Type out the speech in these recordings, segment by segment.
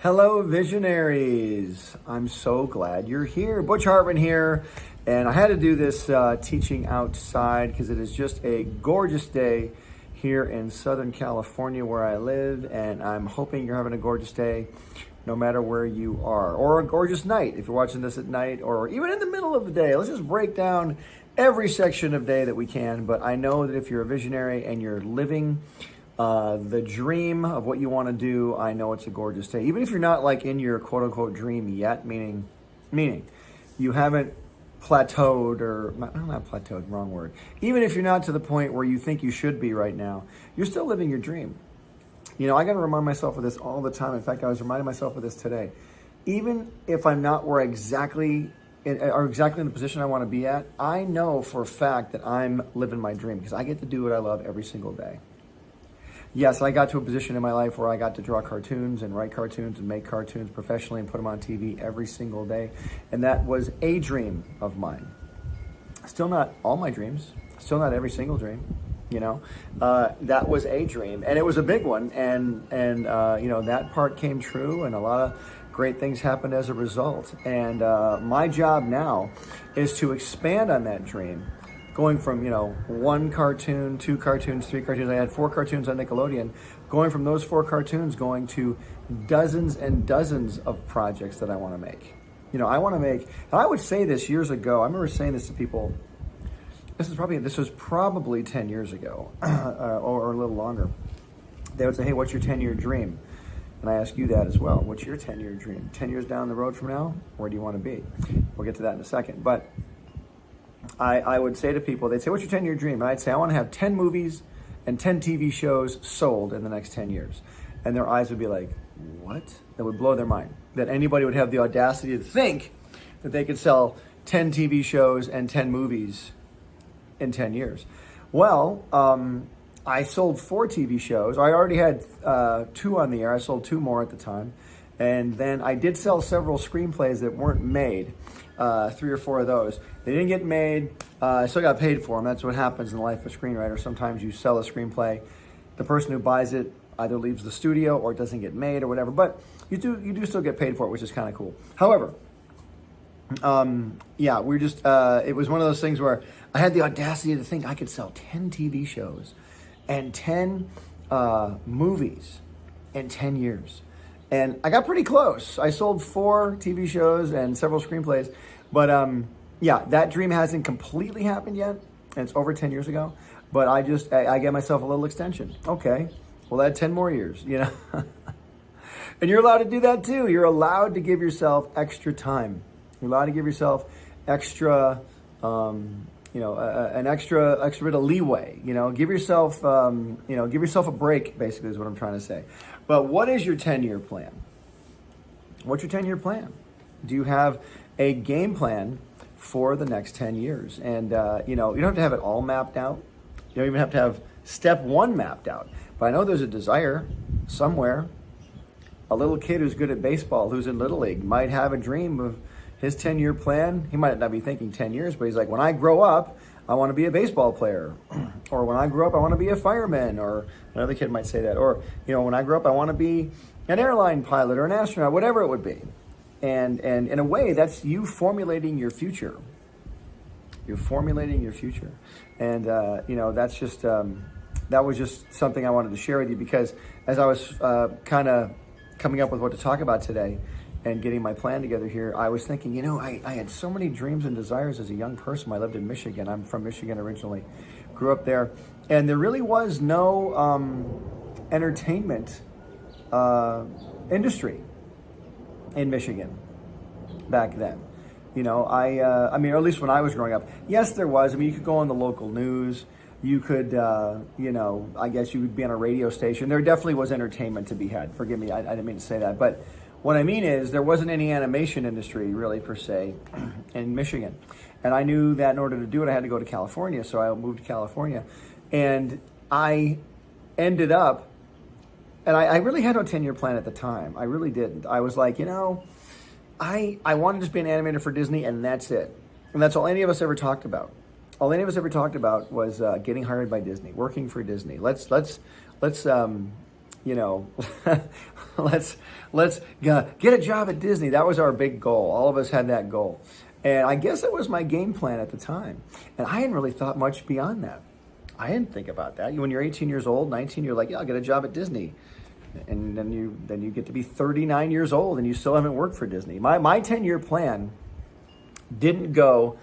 Hello, visionaries. I'm so glad you're here. Butch Hartman here. And I had to do this teaching outside because it is just a gorgeous day here in Southern California where I live. And I'm hoping you're having a gorgeous day no matter where you are. Or a gorgeous night if you're watching this at night or even in the middle of the day. Let's just break down every section of day that we can. But I know that if you're a visionary and you're living the dream of what you want to do, I know it's a gorgeous day. Even if you're not like in your quote unquote dream yet, meaning you haven't plateaued or not plateaued, wrong word. Even if you're not to the point where you think you should be right now, you're still living your dream. You know, I got to remind myself of this all the time. In fact, I was reminding myself of this today. Even if I'm not where exactly in the position I want to be at, I know for a fact that I'm living my dream because I get to do what I love every single day. Yes, I got to a position in my life where I got to draw cartoons and write cartoons and make cartoons professionally and put them on TV every single day. And that was a dream of mine. Still not all my dreams, still not every single dream, you know. That was a dream and it was a big one. And you know, that part came true and a lot of great things happened as a result. And my job now is to expand on that dream. Going from, you know, one cartoon, two cartoons, three cartoons. I had 4 cartoons on Nickelodeon. Going from those 4 cartoons, going to dozens and dozens of projects that I want to make. You know, I want to make, and I would say this years ago. I remember saying this to people. This was probably 10 years ago, or a little longer. They would say, "Hey, what's your 10-year dream?" And I ask you that as well. What's your 10-year dream? 10 years down the road from now, where do you want to be? We'll get to that in a second, but I would say to people, they'd say, "What's your 10-year dream?" And I'd say, "I want to have 10 movies and 10 TV shows sold in the next 10 years. And their eyes would be like, "What?" That would blow their mind. That anybody would have the audacity to think that they could sell 10 TV shows and 10 movies in 10 years. Well, I sold 4 TV shows. I already had 2 on the air. I sold 2 more at the time. And then I did sell several screenplays that weren't made, 3 or 4 of those. They didn't get made. I still got paid for them. That's what happens in the life of a screenwriter. Sometimes you sell a screenplay. The person who buys it either leaves the studio or it doesn't get made or whatever. But you do still get paid for it, which is kind of cool. However, yeah, we're just, it was one of those things where I had the audacity to think I could sell 10 TV shows and 10 movies in 10 years. And I got pretty close. I sold 4 TV shows and several screenplays. But yeah, that dream hasn't completely happened yet. And it's over 10 years ago. But I gave myself a little extension. Okay, well, add 10 more years, you know. And you're allowed to do that too. You're allowed to give yourself extra time. You're allowed to give yourself extra, you know, an extra bit of leeway. You know, give yourself, you know, give yourself a break. Basically, is what I'm trying to say. But what is your 10-year plan? What's your 10-year plan? Do you have a game plan for the next 10 years? And you know, you don't have to have it all mapped out. You don't even have to have step 1 mapped out. But I know there's a desire somewhere. A little kid who's good at baseball, who's in Little League, might have a dream of his 10-year plan. He might not be thinking 10 years, but he's like, when I grow up, I want to be a baseball player. Or when I grow up, I want to be a fireman. Or another kid might say that. Or, you know, when I grow up, I want to be an airline pilot or an astronaut, whatever it would be. And in a way, that's you formulating your future. You're formulating your future. And, you know, that's just, that was just something I wanted to share with you because as I was kind of coming up with what to talk about today and getting my plan together here, I was thinking, you know, I had so many dreams and desires as a young person. I lived in Michigan. I'm from Michigan originally. Grew up there. And there really was no entertainment industry in Michigan back then. You know, I mean, or at least when I was growing up, yes, there was. I mean, you could go on the local news. You could, you know, I guess you could be on a radio station. There definitely was entertainment to be had. Forgive me, I didn't mean to say that. But what I mean is there wasn't any animation industry really per se in Michigan. And I knew that in order to do it, I had to go to California. So I moved to California. And I ended up, and I really had no 10-year plan at the time. I really didn't. I was like, you know, I wanted to just be an animator for Disney and that's it. And that's all any of us ever talked about. All any of us ever talked about was getting hired by Disney, working for Disney. Let's you know, let's get a job at Disney. That was our big goal. All of us had that goal. And I guess that was my game plan at the time. And I hadn't really thought much beyond that. I didn't think about that. When you're 18 years old, 19, you're like, yeah, I'll get a job at Disney. And then you get to be 39 years old and you still haven't worked for Disney. My 10-year plan didn't go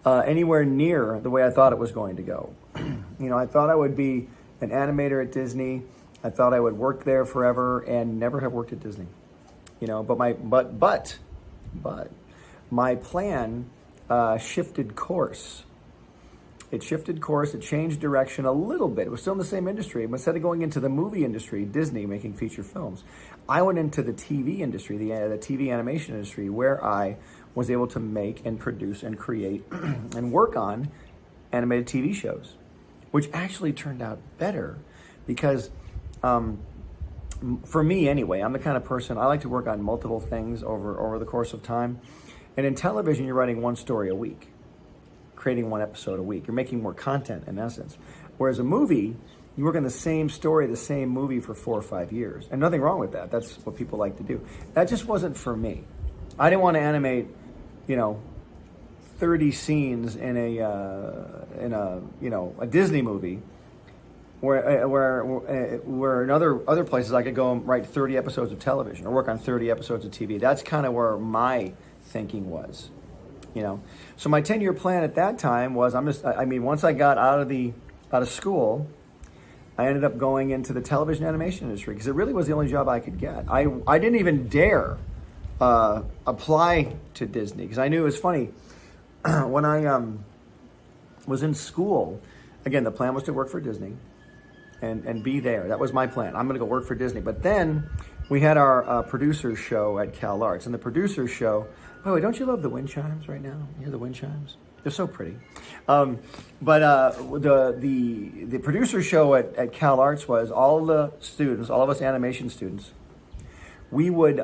anywhere near the way I thought it was going to go. I thought I would be an animator at Disney. I thought I would work there forever and never have worked at Disney. But my plan shifted course. It shifted course. It changed direction a little bit. It was still in the same industry. But instead of going into the movie industry, Disney, making feature films, I went into the TV industry, the TV animation industry, where I was able to make and produce and create and work on animated TV shows, which actually turned out better because for me anyway, I'm the kind of person, I like to work on multiple things over the course of time. And in television, you're writing one story a week, creating one episode a week. You're making more content in essence. Whereas a movie, you work on the same story, the same movie for 4 or 5 years. And nothing wrong with that. That's what people like to do. That just wasn't for me. I didn't want to animate, 30 scenes in a Disney movie where in other places I could go and write 30 episodes of television or work on 30 episodes of TV. That's kind of where my thinking was. So my 10-year plan at that time was once I got out of school, I ended up going into the television animation industry because it really was the only job I could get. I didn't even dare apply to Disney because I knew it was funny. When I was in school, again, the plan was to work for Disney and be there. That was my plan. I'm going to go work for Disney. But then we had our producers show at Cal Arts, and the producers show. By the way, don't you love the wind chimes right now? You hear the wind chimes? They're so pretty. But the producer show at Cal Arts was all the students, all of us animation students, we would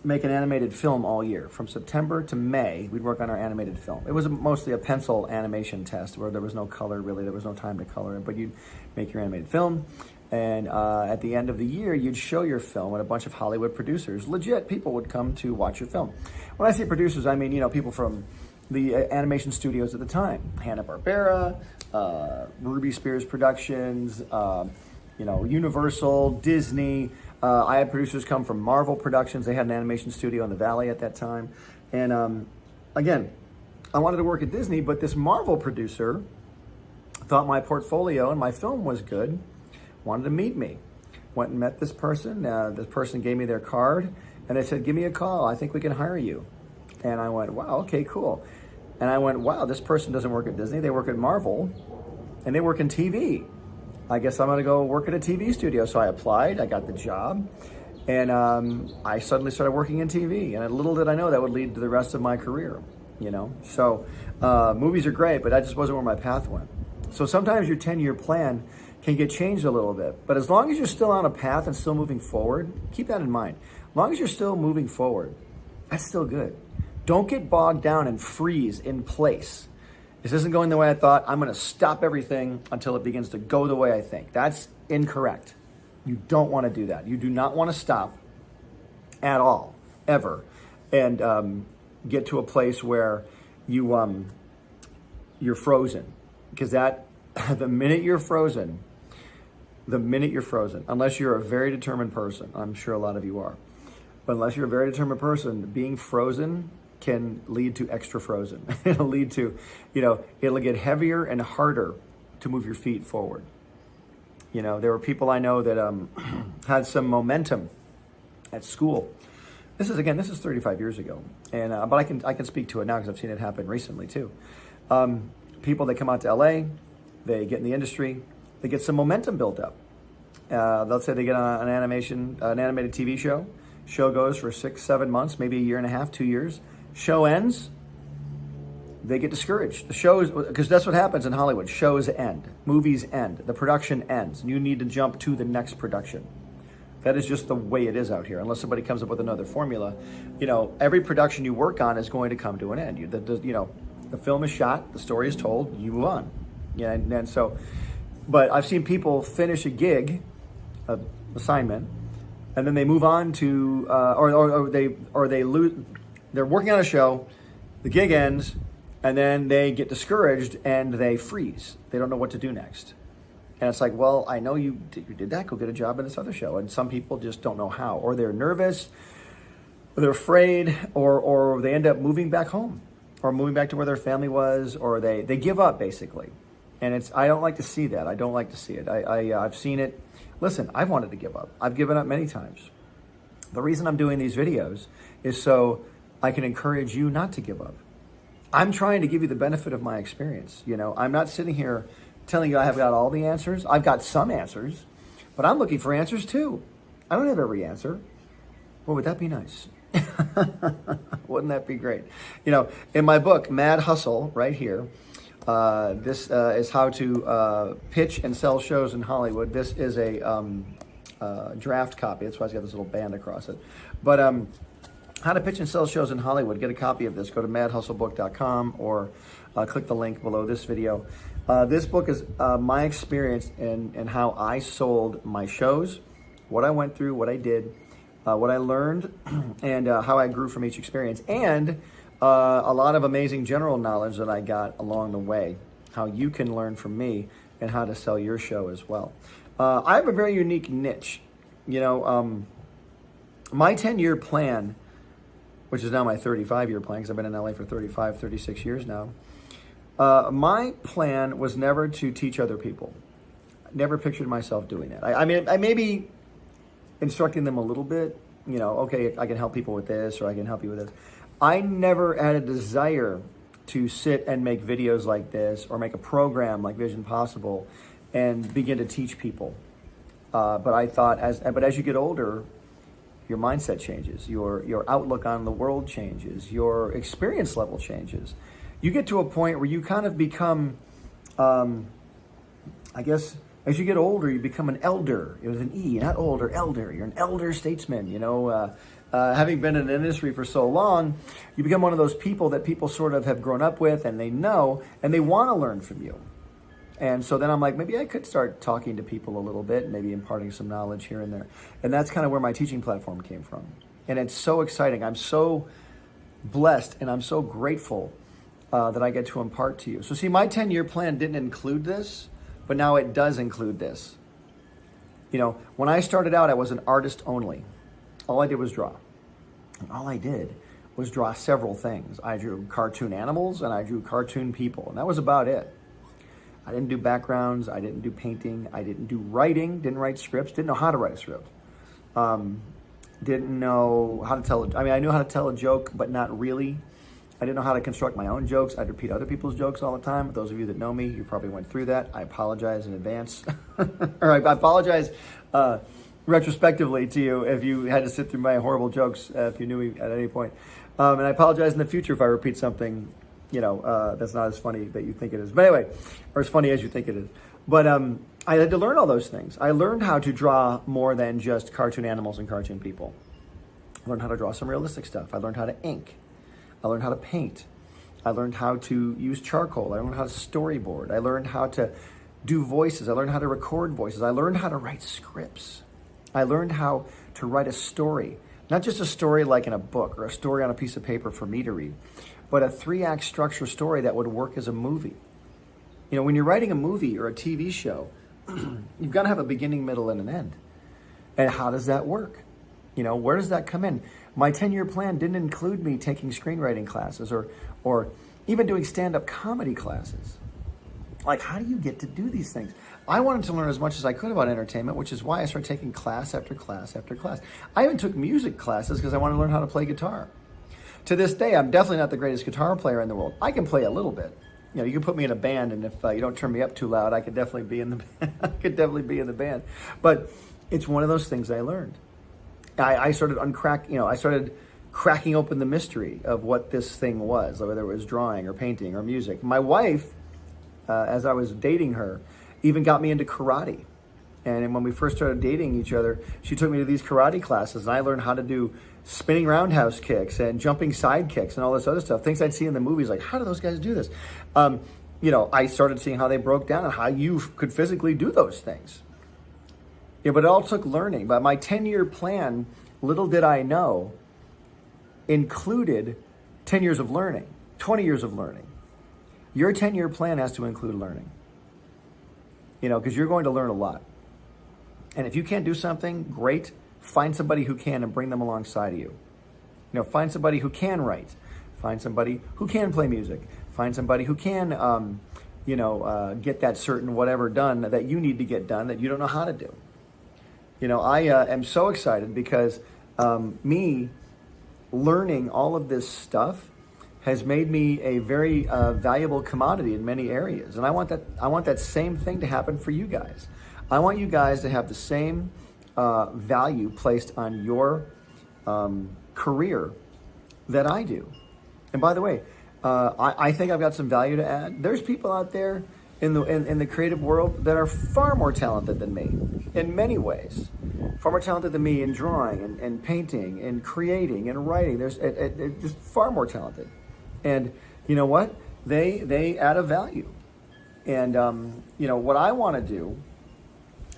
make an animated film all year. From September to May, we'd work on our animated film. It was mostly a pencil animation test where there was no color, really. There was no time to color it, but you'd make your animated film. And at the end of the year, you'd show your film and a bunch of Hollywood producers. Legit people would come to watch your film. When I say producers, I mean, people from the animation studios at the time. Hanna-Barbera, Ruby Spiers Productions, Universal, Disney. I had producers come from Marvel Productions. They had an animation studio in the Valley at that time. And again, I wanted to work at Disney, but this Marvel producer thought my portfolio and my film was good. Wanted to meet me. Went and met this person. This person gave me their card, and they said, give me a call. I think we can hire you. And I went, wow, okay, cool. And I went, wow, this person doesn't work at Disney. They work at Marvel, and they work in TV. I guess I'm going to go work at a TV studio. So I applied. I got the job, and I suddenly started working in TV. And little did I know that would lead to the rest of my career, So movies are great, but that just wasn't where my path went. So sometimes your 10-year plan can get changed a little bit. But as long as you're still on a path and still moving forward, keep that in mind. As long as you're still moving forward, that's still good. Don't get bogged down and freeze in place. This isn't going the way I thought. I'm going to stop everything until it begins to go the way I think. That's incorrect. You don't want to do that. You do not want to stop at all, ever, and get to a place where you're frozen. Because the minute you're frozen, unless you're a very determined person, I'm sure a lot of you are, but unless you're a very determined person, being frozen can lead to extra frozen. It'll lead to, it'll get heavier and harder to move your feet forward. There were people I know that had some momentum at school. This is 35 years ago, and but I can speak to it now because I've seen it happen recently too. People that come out to LA, they get in the industry, they get some momentum built up. Let's say they get on an animated TV show. Show goes for 6-7 months, maybe a year and a half, 2 years. Show ends, they get discouraged. The shows, because that's what happens in Hollywood. Shows end, movies end, the production ends. You need to jump to the next production. That is just the way it is out here. Unless somebody comes up with another formula, every production you work on is going to come to an end. The film is shot, the story is told, you move on. And so, but I've seen people finish a gig, assignment, and then they move on to, they're working on a show, the gig ends, and then they get discouraged and they freeze. They don't know what to do next. And it's like, well, I know you did that, go get a job in this other show. And some people just don't know how, or they're nervous, or they're afraid, or they end up moving back home, or moving back to where their family was, or they give up basically. And I don't like to see that. I don't like to see it. I've seen it. Listen, I've wanted to give up. I've given up many times. The reason I'm doing these videos is so I can encourage you not to give up. I'm trying to give you the benefit of my experience. You know, I'm not sitting here telling you I have got all the answers. I've got some answers, but I'm looking for answers too. I don't have every answer. Well, would that be nice? Wouldn't that be great? You know, in my book, Mad Hustle, right here, this is how to pitch and sell shows in Hollywood. This is a draft copy. That's why it's got this little band across it. But how to pitch and sell shows in Hollywood. Get a copy of this. Go to madhustlebook.com or click the link below this video. This book is my experience and how I sold my shows, what I went through, what I did, what I learned, and how I grew from each experience, and a lot of amazing general knowledge that I got along the way, how you can learn from me and how to sell your show as well. I have a very unique niche. You know, my 10-year plan, which is now my 35-year plan, because I've been in LA for 36 years now. My plan was never to teach other people. I never pictured myself doing that. I mean, I may be instructing them a little bit, you know, okay, I can help people with this, or I can help you with this. I never had a desire to sit and make videos like this or make a program like Vision Possible and begin to teach people. But I thought, as you get older, your mindset changes, your outlook on the world changes, your experience level changes. You get to a point where you kind of become, I guess, as you get older, you become an elder. It was an E, not older, elder. You're an elder statesman, you know. Having been in the industry for so long, you become one of those people that people sort of have grown up with and they know, and they want to learn from you. And so then I'm like, maybe I could start talking to people a little bit, maybe imparting some knowledge here and there. And that's kind of where my teaching platform came from. And it's so exciting. I'm so blessed and I'm so grateful that I get to impart to you. So see, my 10-year plan didn't include this, but now it does include this. You know, when I started out, I was an artist only. All I did was draw. And all I did was draw several things. I drew cartoon animals and I drew cartoon people, and that was about it. I didn't do backgrounds, I didn't do painting, I didn't do writing, didn't write scripts, didn't know how to write a script. Didn't know how to tell, I knew how to tell a joke, but not really. I didn't know how to construct my own jokes. I'd repeat other people's jokes all the time. Those of you that know me, you probably went through that. I apologize in advance. Or I apologize retrospectively to you if you had to sit through my horrible jokes, if you knew me at any point. And I apologize in the future if I repeat something, you know, that's not as funny that you think it is. But anyway, or as funny as you think it is. But I had to learn all those things. I learned how to draw more than just cartoon animals and cartoon people. I learned how to draw some realistic stuff. I learned how to ink. I learned how to paint. I learned how to use charcoal. I learned how to storyboard. I learned how to do voices. I learned how to record voices. I learned how to write scripts. I learned how to write a story. Not just a story like in a book or a story on a piece of paper for me to read, but a 3-act structure story that would work as a movie. You know, when you're writing a movie or a TV show, you've got to have a beginning, middle, and an end. And how does that work? You know, where does that come in? My 10-year plan didn't include me taking screenwriting classes or even doing stand-up comedy classes. Like, how do you get to do these things? I wanted to learn as much as I could about entertainment, which is why I started taking class after class after class. I even took music classes because I wanted to learn how to play guitar. To this day, I'm definitely not the greatest guitar player in the world. I can play a little bit. You know, you can put me in a band, and if you don't turn me up too loud, I could definitely be in the I could definitely be in the band. But it's one of those things I learned. I started I started cracking open the mystery of what this thing was, whether it was drawing or painting or music. My wife, as I was dating her, even got me into karate. And when we first started dating each other, she took me to these karate classes, and I learned how to do spinning roundhouse kicks and jumping side kicks and all this other stuff. Things I'd see in the movies, like, how do those guys do this? You know, I started seeing how they broke down and how you could physically do those things. Yeah, but it all took learning. But my 10-year plan, little did I know, included 10 years of learning, 20 years of learning. Your 10-year plan has to include learning. Because you're going to learn a lot. And if you can't do something, great. Find somebody who can and bring them alongside of you. Find somebody who can write. Find somebody who can play music. Find somebody who can, get that certain whatever done that you need to get done that you don't know how to do. I am so excited because me learning all of this stuff has made me a very valuable commodity in many areas. And I want that same thing to happen for you guys. I want you guys to have the same value placed on your career that I do. And by the way, I think I've got some value to add. There's people out there in the creative world that are far more talented than me in many ways. Far more talented than me in drawing and painting and creating and writing. They're just far more talented. And you know what? They add a value. And what I want to do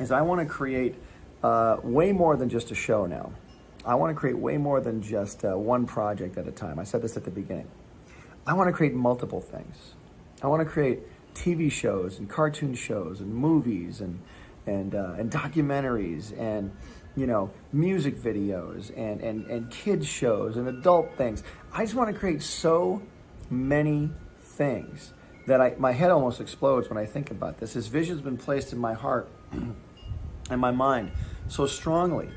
is I want to create way more than just a show now. I want to create way more than just one project at a time. I said this at the beginning. I want to create multiple things. I want to create TV shows and cartoon shows and movies and documentaries and music videos and kids shows and adult things. I just want to create so many things that my head almost explodes when I think about this. This vision's been placed in my heart and my mind so strongly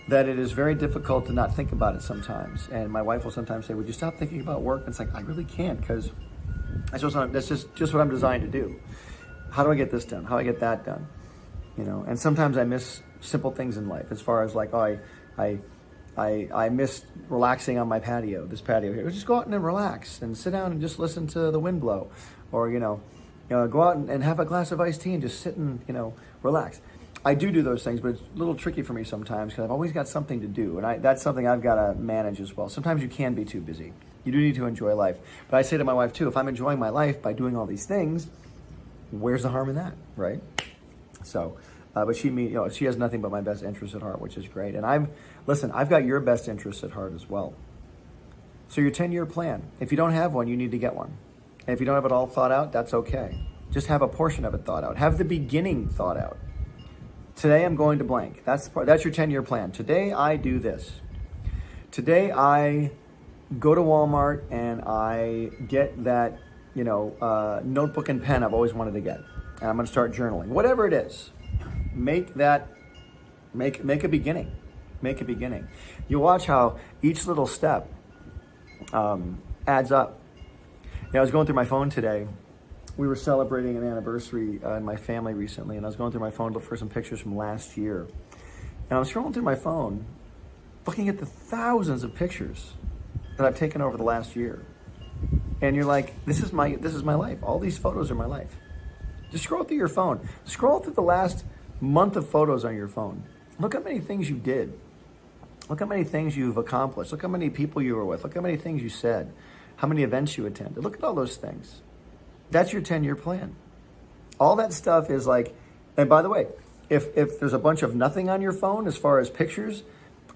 that it is very difficult to not think about it sometimes. And my wife will sometimes say, would you stop thinking about work? And it's like, I really can't, because that's just what I'm designed to do. How do I get this done? How do I get that done? And sometimes I miss simple things in life, as far as like, I miss relaxing on my patio, this patio here. Just go out and relax and sit down and just listen to the wind blow, or, go out and have a glass of iced tea and just sit and, relax. I do those things, but it's a little tricky for me sometimes because I've always got something to do, and that's something I've got to manage as well. Sometimes you can be too busy. You do need to enjoy life. But I say to my wife too, if I'm enjoying my life by doing all these things, where's the harm in that, right? So, but she has nothing but my best interests at heart, which is great. And I've got your best interests at heart as well. So your 10-year plan, if you don't have one, you need to get one. And if you don't have it all thought out, that's okay. Just have a portion of it thought out. Have the beginning thought out. Today I'm going to blank. That's your 10-year plan. Today I do this. Today I go to Walmart and I get that, notebook and pen I've always wanted to get. And I'm going to start journaling. Whatever it is, make a beginning. Make a beginning. You watch how each little step adds up. I was going through my phone today. We were celebrating an anniversary in my family recently, and I was going through my phone to look for some pictures from last year. And I was scrolling through my phone, looking at the thousands of pictures that I've taken over the last year. And you're like, this is my life. All these photos are my life. Just scroll through your phone. Scroll through the last month of photos on your phone. Look how many things you did. Look how many things you've accomplished. Look how many people you were with. Look how many things you said. How many events you attended. Look at all those things. That's your 10-year plan. All that stuff is like, and by the way, if there's a bunch of nothing on your phone as far as pictures,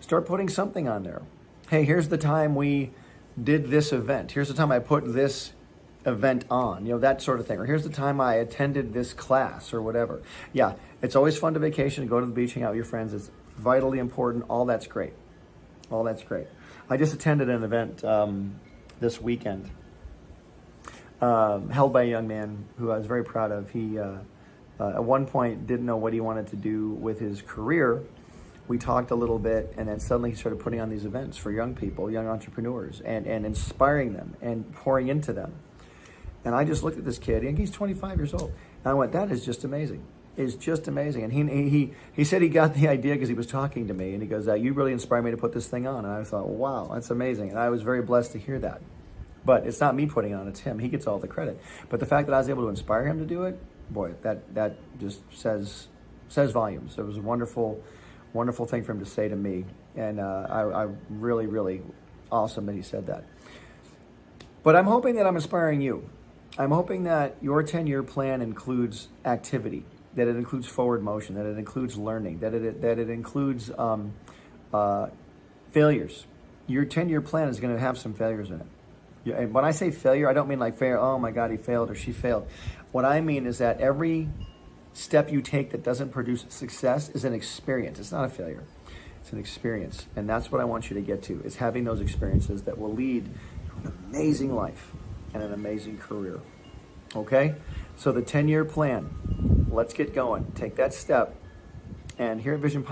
start putting something on there. Hey, here's the time we did this event. Here's the time I put this event on, that sort of thing. Or here's the time I attended this class or whatever. Yeah, it's always fun to vacation, to go to the beach, hang out with your friends. It's vitally important. All that's great. All that's great. I just attended an event this weekend held by a young man who I was very proud of. He, at one point, didn't know what he wanted to do with his career. We talked a little bit, and then suddenly he started putting on these events for young people, young entrepreneurs, and inspiring them and pouring into them. And I just looked at this kid, and he's 25 years old. And I went, that is just amazing. It's just amazing. And he said he got the idea because he was talking to me, and he goes, you really inspired me to put this thing on. And I thought, wow, that's amazing. And I was very blessed to hear that. But it's not me putting it on, it's him. He gets all the credit. But the fact that I was able to inspire him to do it, boy, that just says volumes. It was a wonderful thing for him to say to me. And I really, really awesome that he said that. But I'm hoping that I'm inspiring you. I'm hoping that your 10-year plan includes activity. that it includes forward motion, that it includes learning, that it includes failures. Your 10-year plan is going to have some failures in it. And when I say failure, I don't mean like failure, oh my God, he failed or she failed. What I mean is that every step you take that doesn't produce success is an experience. It's not a failure. It's an experience. And that's what I want you to get to, is having those experiences that will lead to an amazing life and an amazing career. Okay? So the 10-year plan, let's get going. Take that step. And here at Vision